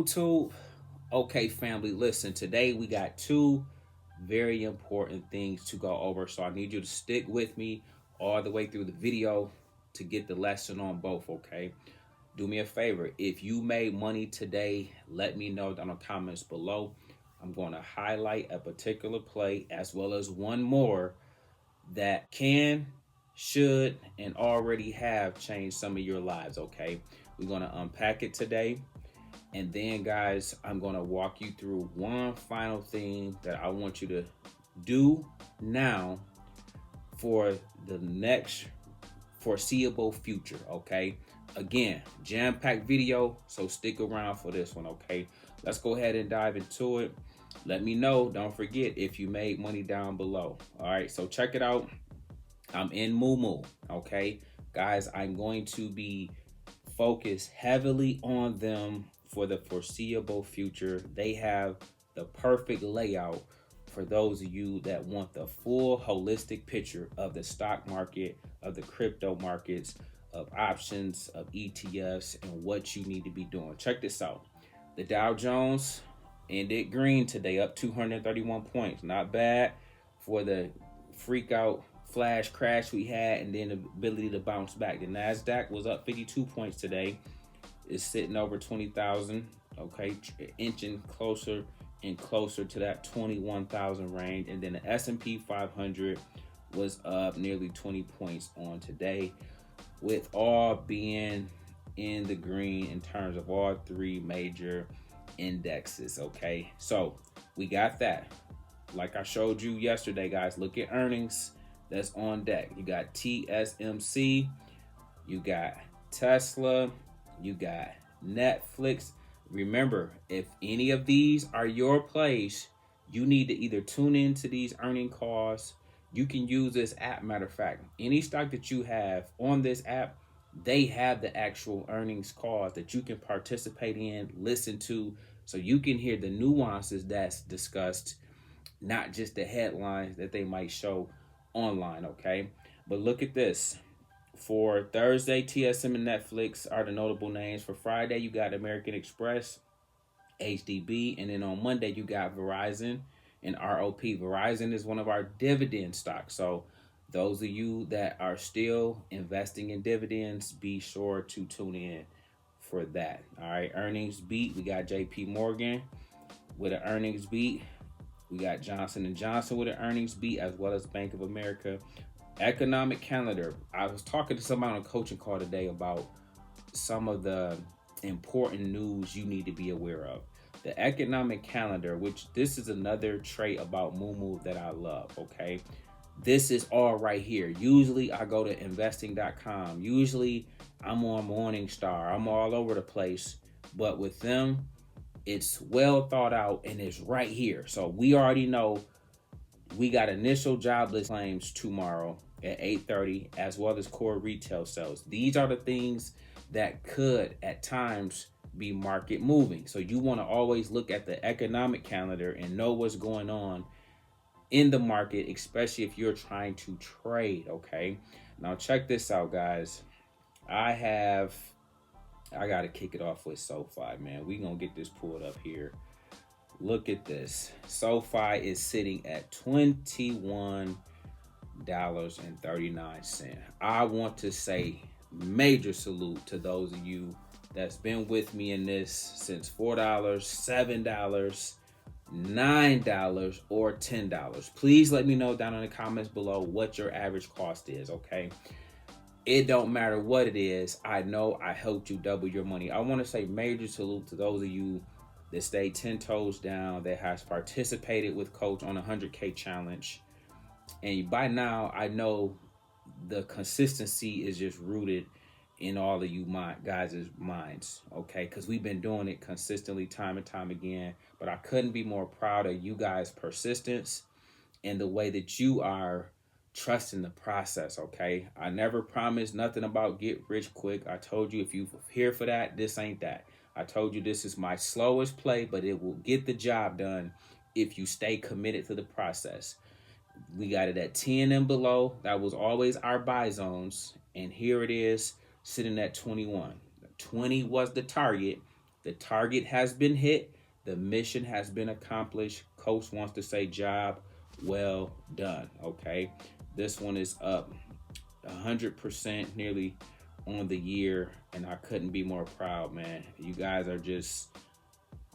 YouTube? Okay, family, listen. Today we got two very important things to go over. So I need you to stick with me all the way through the video to get the lesson on both, okay? Do me a favor. If you made money today, let me know down in the comments below. I'm going to highlight a particular play as well as one more that can, should, and already have changed some of your lives, okay? We're going to unpack it today. And then, guys, I'm going to walk you through one final thing that I want you to do now for the next foreseeable future, okay? Again, jam-packed video, so stick around for this one, okay? Let's go ahead and dive into it. Let me know, don't forget, if you made money down below. All right, so check it out. I'm in Moomoo, okay? Guys, I'm going to be focused heavily on them for the foreseeable future. They have the perfect layout for those of you that want the full holistic picture of the stock market, of the crypto markets, of options, of ETFs, and what you need to be doing. Check this out. The Dow Jones ended green today, up 231 points. Not bad for the freak out flash crash we had and then the ability to bounce back. The NASDAQ was up 52 points today. It's sitting over 20,000, okay, inching closer and closer to that 21,000 range. And then the S&P 500 was up nearly 20 points on today, with all being in the green in terms of all three major indexes, okay? So we got that. Like I showed you yesterday, guys, look at earnings that's on deck. You got TSMC, you got Tesla, you got Netflix. Remember, if any of these are your plays, you need to either tune into these earning calls. You can use this app. Matter of fact, any stock that you have on this app, they have the actual earnings calls that you can participate in, listen to, so you can hear the nuances that's discussed, not just the headlines that they might show online, okay? But look at this. For Thursday, TSM and Netflix are the notable names. For Friday, you got American Express, HDB, and then on Monday, you got Verizon and ROP. Verizon is one of our dividend stocks. So those of you that are still investing in dividends, be sure to tune in for that. All right, earnings beat. We got JP Morgan with an earnings beat. We got Johnson & Johnson with an earnings beat, as well as Bank of America. Economic calendar. I was talking to somebody on a coaching call today about some of the important news you need to be aware of. The economic calendar, which this is another trait about Moomoo that I love, okay? This is all right here. Usually I go to investing.com. Usually I'm on Morningstar. I'm all over the place. But with them, it's well thought out and it's right here. So we already know we got initial jobless claims tomorrow at 8:30, as well as core retail sales. These are the things that could at times be market moving. So you want to always look at the economic calendar and know what's going on in the market, especially if you're trying to trade, okay? Now check this out, guys. I got to kick it off with SoFi, man. We going to get this pulled up here. Look at this. SoFi is sitting at $21.39. I want to say major salute to those of you that's been with me in this since $4, $7, $9, or $10. Please let me know down in the comments below what your average cost is, okay? It don't matter what it is. I know I helped you double your money. I want to say major salute to those of you that stay 10 toes down, that has participated with Coach on a 100K challenge. And by now, I know the consistency is just rooted in all of you guys' minds, okay? Because we've been doing it consistently time and time again. But I couldn't be more proud of you guys' persistence and the way that you are trusting the process, okay? I never promised nothing about get rich quick. I told you if you're here for that, this ain't that. I told you this is my slowest play, but it will get the job done if you stay committed to the process. We got it at 10 and below. That was always our buy zones. And here it is sitting at 21. 20 was the target. The target has been hit. The mission has been accomplished. Coach wants to say job well done. Okay. This one is up 100% nearly on the year, and I couldn't be more proud, man. You guys are just,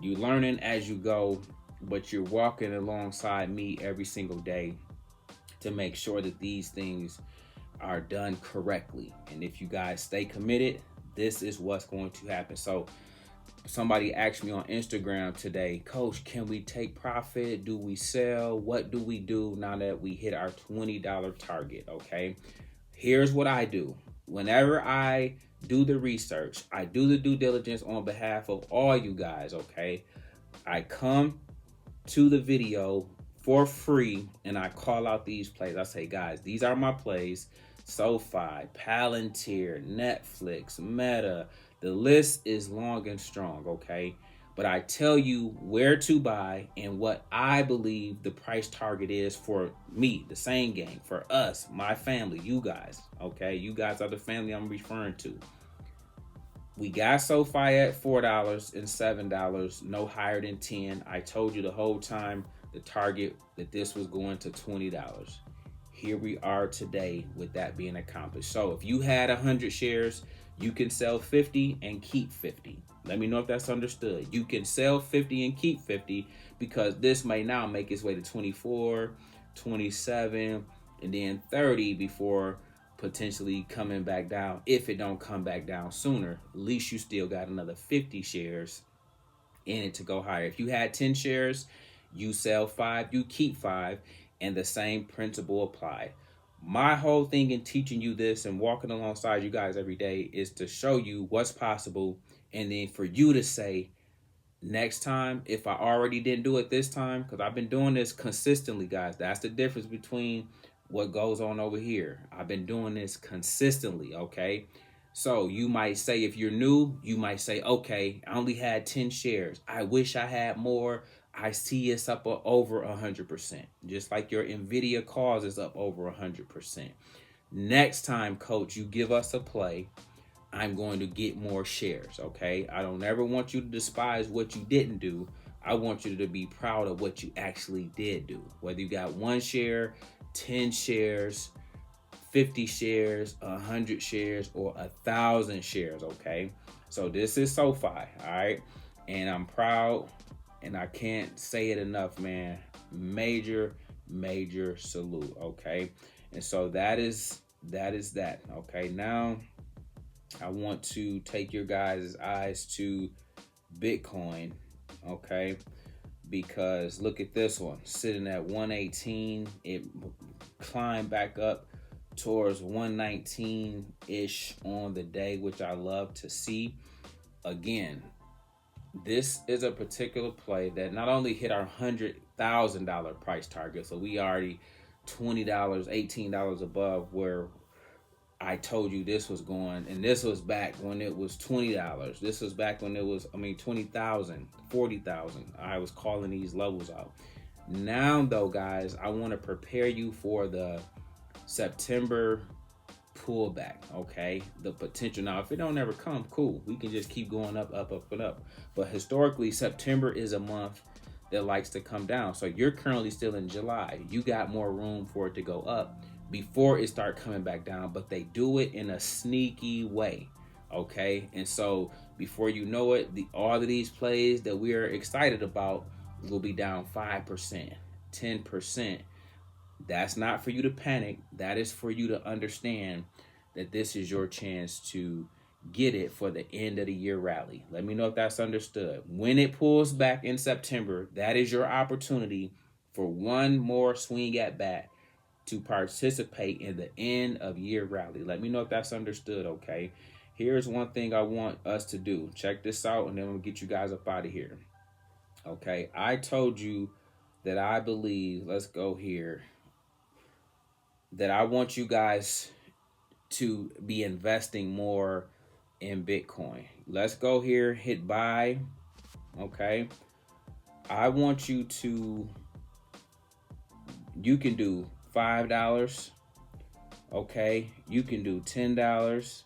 you learning as you go, but you're walking alongside me every single day to make sure that these things are done correctly. And if you guys stay committed, this is what's going to happen. So somebody asked me on Instagram today, Coach, can we take profit? Do we sell? What do we do now that we hit our $20 target? Okay. Here's what I do. Whenever I do the research, I do the due diligence on behalf of all you guys. Okay. I come to the video for free and I call out these plays. I say, guys, these are my plays. SoFi, Palantir, Netflix, Meta. The list is long and strong, okay? But I tell you where to buy and what I believe the price target is for me, the same gang, for us, my family, you guys, okay? You guys are the family I'm referring to. We got SoFi at $4 and $7, no higher than 10. I told you the whole time the target that this was going to $20. Here we are today with that being accomplished. So if you had 100 shares, you can sell 50 and keep 50. Let me know if that's understood. You can sell 50 and keep 50 because this may now make its way to 24, 27, and then 30 before potentially coming back down. If it don't come back down sooner, at least you still got another 50 shares in it to go higher. If you had 10 shares, you sell 5, you keep 5, and the same principle applied. My whole thing in teaching you this and walking alongside you guys every day is to show you what's possible, and then for you to say, next time, if I already didn't do it this time, because I've been doing this consistently, guys. That's the difference between what goes on over here. I've been doing this consistently, okay? So you might say, if you're new, you might say, okay, I only had 10 shares. I wish I had more. I see it's up over 100%. Just like your NVIDIA calls is up over 100%. Next time, coach, you give us a play, I'm going to get more shares, okay? I don't ever want you to despise what you didn't do. I want you to be proud of what you actually did do. Whether you got 1 share, 10 shares, 50 shares, 100 shares, or 1,000 shares, okay? So this is SoFi, all right? And I'm proud, and I can't say it enough, man. Major salute, okay? And so that is that, okay? Now, I want to take your guys' eyes to Bitcoin, okay? Because look at this one, sitting at 118. It climbed back up towards 119-ish on the day, which I love to see. Again, this is a particular play that not only hit our $100,000 price target, so we already $20, $18 above where I told you this was going, and this was back when it was $20. This was back when it was, 20,000, 40,000. I was calling these levels out. Now, though, guys, I want to prepare you for the September pullback, okay? The potential. Now, if it don't ever come, cool. We can just keep going up, and up. But historically, September is a month that likes to come down. So you're currently still in July. You got more room for it to go up before it start coming back down, but they do it in a sneaky way, okay? And so before you know it, all of these plays that we are excited about will be down 5%, 10%. That's not for you to panic. That is for you to understand that this is your chance to get it for the end of the year rally. Let me know if that's understood. When it pulls back in September, that is your opportunity for one more swing at bat to participate in the end of year rally. Let me know if that's understood, okay? Here's one thing I want us to do. Check this out, and then we'll get you guys up out of here. Okay, I told you that I believe, let's go here, that I want you guys to be investing more in Bitcoin. Let's go here, hit buy, okay? I want you to, you can do $5, okay? You can do $10,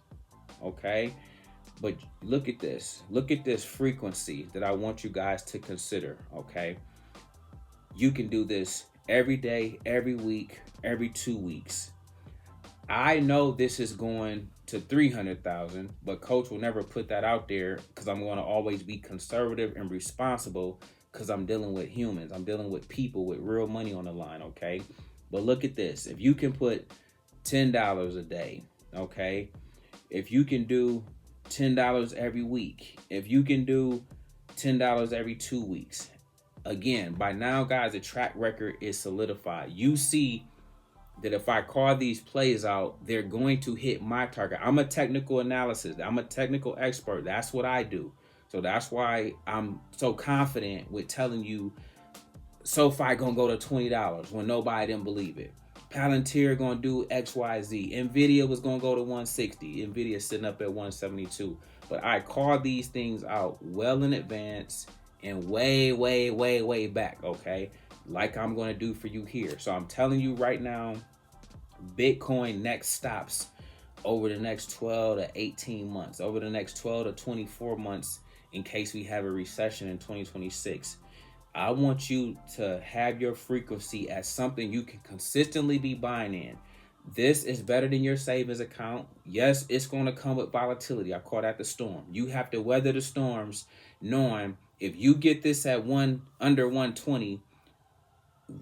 okay? But look at this. Look at this frequency that I want you guys to consider, okay? You can do this every day, every week, every 2 weeks. I know this is going to 300,000, but coach will never put that out there because I'm going to always be conservative and responsible because I'm dealing with humans. I'm dealing with people with real money on the line, okay? But look at this. If you can put $10 a day, okay? If you can do $10 every week, if you can do $10 every 2 weeks, again, by now, guys, the track record is solidified. You see that if I call these plays out, they're going to hit my target. I'm a technical analysis. I'm a technical expert. That's what I do. So that's why I'm so confident with telling you SoFi gonna go to $20 when nobody didn't believe it. Palantir gonna do XYZ. Nvidia was gonna go to 160. Nvidia sitting up at 172. But I called these things out well in advance and way back, okay? Like I'm gonna do for you here. So I'm telling you right now, Bitcoin next stops over the next 12 to 18 months, over the next 12 to 24 months, in case we have a recession in 2026. I want you to have your frequency as something you can consistently be buying in. This is better than your savings account. Yes, it's going to come with volatility. I call that the storm. You have to weather the storms knowing if you get this at under 120,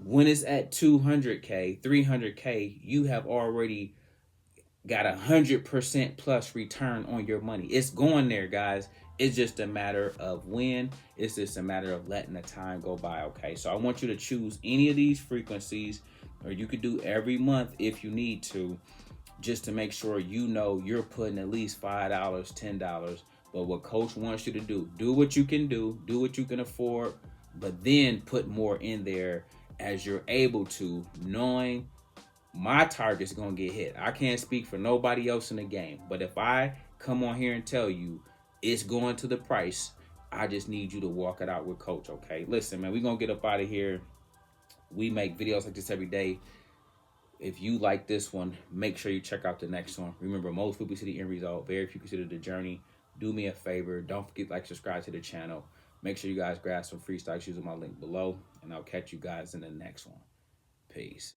when it's at 200K, 300K, you have already got 100% plus return on your money. It's going there, guys. It's just a matter of when. It's just a matter of letting the time go by, okay? So I want you to choose any of these frequencies, or you could do every month if you need to, just to make sure you know you're putting at least $5, $10. But what coach wants you to do what you can do what you can afford, but then put more in there as you're able to, knowing my target's gonna get hit. I can't speak for nobody else in the game, but if I come on here and tell you it's going to the price, I just need you to walk it out with coach, okay? Listen, man, we're gonna get up out of here. We make videos like this every day. If you like this one, make sure you check out the next one. Remember, most people see the end result, very few consider the journey. Do me a favor, don't forget to like, subscribe to the channel. Make sure you guys grab some free stocks using my link below, and I'll catch you guys in the next one. Peace.